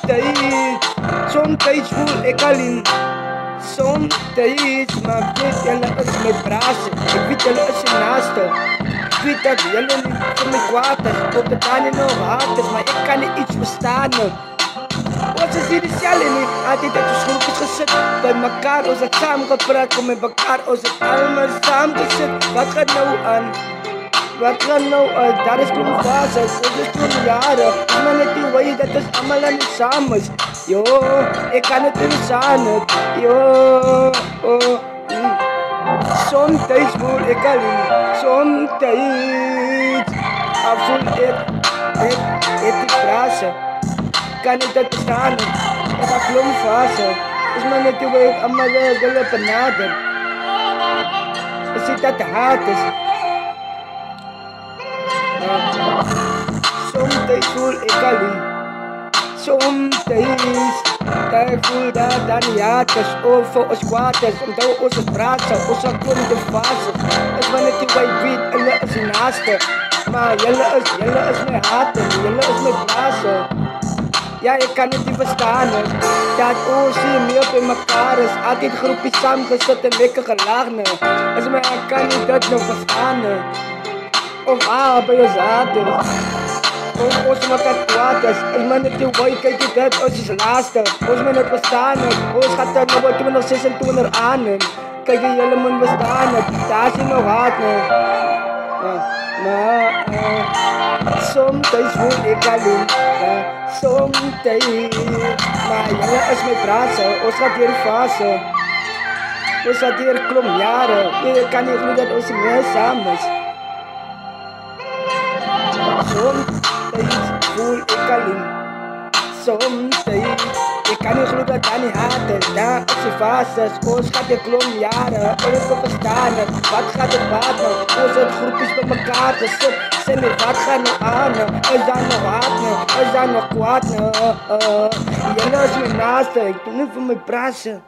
alleen. Somtijds voel ik alleen. Somtijds, maar ik weet jullie is mijn brazen. Ik weet jullie is je naaste. Ik weet dat jullie niet voor mij kwaad is. Ook dat aan je nog hard is, maar ik kan niet iets verstaan. Ons is hier dezelfde niet. Altijd uit de schroefjes gezet bij elkaar. Ons het samen gepraat, kom met elkaar. Ons het allemaal samen gezet. Wat gaat nou aan? Wat gaat nou aan? Daar is toen fase, dat is toen jaren. Is maar net die way, dat is allemaal aan het samen. Yo, ik kan het niet samen. Yo, Somtijds voel ik alleen. Somtijds voel ik die frase. Kan niet dat bestaan. Ik ga klomfase. Is maar net die way, ik allemaal willen benaderen. Ik zie dat de haat is. Somtijds voel ik alleen. Somtijds ik voel dat dan ja, het is over ons kwaad is. Omdat we onze praten, onze klom de fase. Is maar net die wij weet, jullie is je naaste. Maar jullie is mijn haten, jullie is mijn blazen. Ja, ik kan het niet verstaan. Dat ons hier meer bij elkaar is. Altijd groepjes samengezet en lekker gelaagd. Is maar ik kan niet dat nog verstaan. Of bij ons haten. Of ons met het kwaad is. Is maar net die way, kijk je dat, ons is laatste. Ons moet het verstaan. Ons gaat er nog 2026 aan. Kijk je, jullie moeten verstaan. Daar is nog haat. Maar somtijds voel ik alleen. Somtijds. Maar jullie is mijn praten. Ons gaat hier fase. Ons gaat hier klom jaren. Ik kan niet geloven dat ons meer samen is. Somtijds voel ik alleen. Somtijds. Ik kan niet geloven dat niet haat is. Daar is je fases. Ons gaat hier klom jaren. Ons wil verstaan. Wat gaat het baten? Ons het groepjes bij elkaar gezet. Zijn er wat gaat nou aan? Is daar nog haat? Is daar nog kwaad? Jullie is mijn naaste. Ik doe niet voor mijn praatje.